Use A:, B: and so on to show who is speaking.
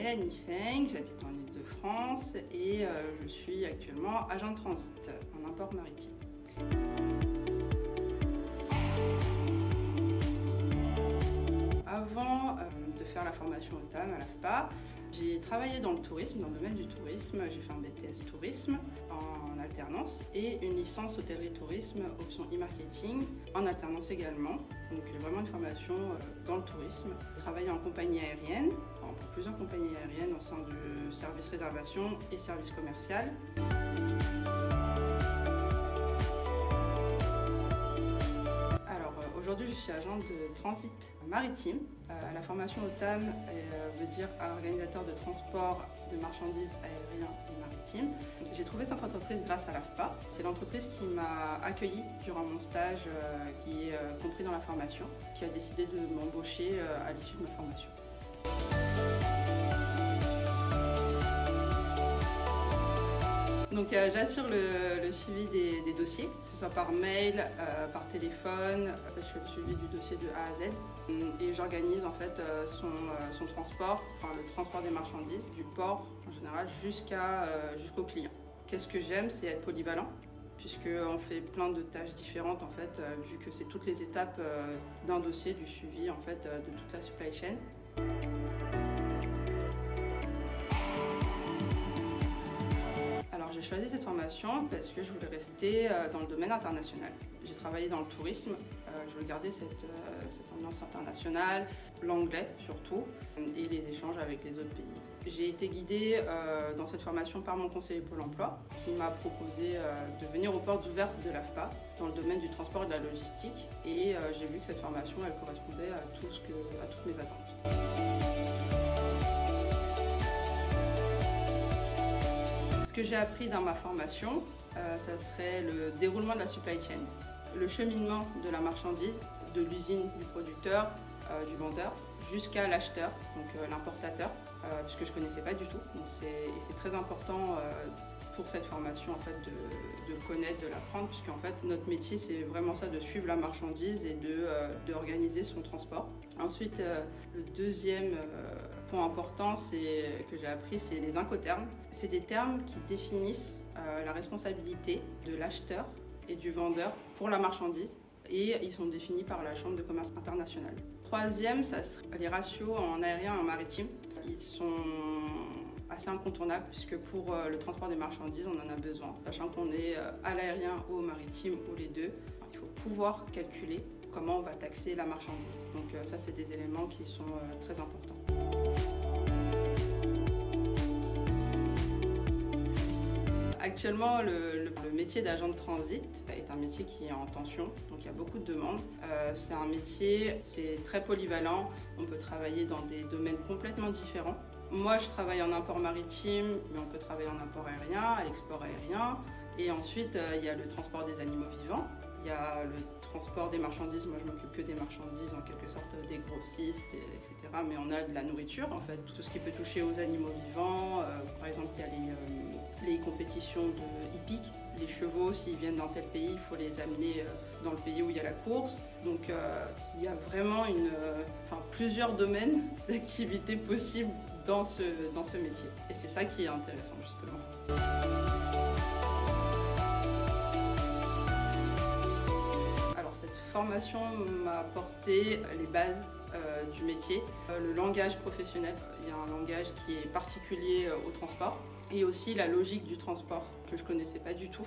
A: Mélanie Feng, j'habite en Île-de-France et je suis actuellement agent de transit en import maritime. Avant de faire la formation au TAM à l'AFPA, j'ai travaillé dans le tourisme, dans le domaine du tourisme. J'ai fait un BTS tourisme en alternance et une licence hôtellerie-tourisme option e-marketing en alternance également. Donc vraiment une formation dans le tourisme. J'ai travaillé en compagnie aérienne, pour plusieurs compagnies aériennes au sein du service réservation et service commercial. Aujourd'hui, je suis agent de transit maritime. La formation au TAM veut dire organisateur de transport de marchandises aériens et maritimes. J'ai trouvé cette entreprise grâce à l'AFPA. C'est l'entreprise qui m'a accueilli durant mon stage, qui est compris dans la formation, qui a décidé de m'embaucher à l'issue de ma formation. Donc j'assure le suivi des dossiers, que ce soit par mail, par téléphone. Je fais le suivi du dossier de A à Z et j'organise en fait son transport, enfin le transport des marchandises du port en général jusqu'au client. Qu'est-ce que j'aime, c'est être polyvalent, puisqu'on fait plein de tâches différentes en fait, vu que c'est toutes les étapes d'un dossier, du suivi en fait de toute la supply chain. Alors j'ai choisi cette formation parce que je voulais rester dans le domaine international. J'ai travaillé dans le tourisme, je voulais garder cette ambiance internationale, l'anglais surtout, et les échanges avec les autres pays. J'ai été guidée dans cette formation par mon conseiller Pôle emploi qui m'a proposé de venir aux portes ouvertes de l'AFPA dans le domaine du transport et de la logistique, et j'ai vu que cette formation elle correspondait à toutes mes attentes. Ce que j'ai appris dans ma formation, ça serait le déroulement de la supply chain, le cheminement de la marchandise, de l'usine du producteur, du vendeur, jusqu'à l'acheteur, donc l'importateur, puisque je ne connaissais pas du tout. C'est très important pour cette formation en fait, de le connaître, de l'apprendre, puisqu'en fait notre métier c'est vraiment ça, de suivre la marchandise et d'organiser son transport. Ensuite, le deuxième point important que j'ai appris, c'est les incoterms. C'est des termes qui définissent la responsabilité de l'acheteur et du vendeur pour la marchandise, et ils sont définis par la Chambre de commerce internationale. Troisième, ça serait les ratios en aérien et en maritime. Ils sont assez incontournables puisque pour le transport des marchandises, on en a besoin. Sachant qu'on est à l'aérien ou au maritime ou les deux, il faut pouvoir calculer comment on va taxer la marchandise. Donc ça, c'est des éléments qui sont très importants. Actuellement, le métier d'agent de transit est un métier qui est en tension, donc il y a beaucoup de demandes. C'est un métier, c'est très polyvalent, on peut travailler dans des domaines complètement différents. Moi, je travaille en import maritime, mais on peut travailler en import aérien, à l'export aérien. Et ensuite, il y a le transport des animaux vivants, il y a le transport des marchandises. Moi, je m'occupe que des marchandises, en quelque sorte des grossistes, etc. Mais on a de la nourriture, en fait, tout ce qui peut toucher aux animaux vivants. Par exemple, il y a les compétitions de hippiques. Les chevaux, s'ils viennent dans tel pays, il faut les amener dans le pays où il y a la course. Donc, il y a vraiment plusieurs domaines d'activité possibles dans ce métier. Et c'est ça qui est intéressant, justement. Cette formation m'a apporté les bases du métier, le langage professionnel. Il y a un langage qui est particulier au transport et aussi la logique du transport que je ne connaissais pas du tout.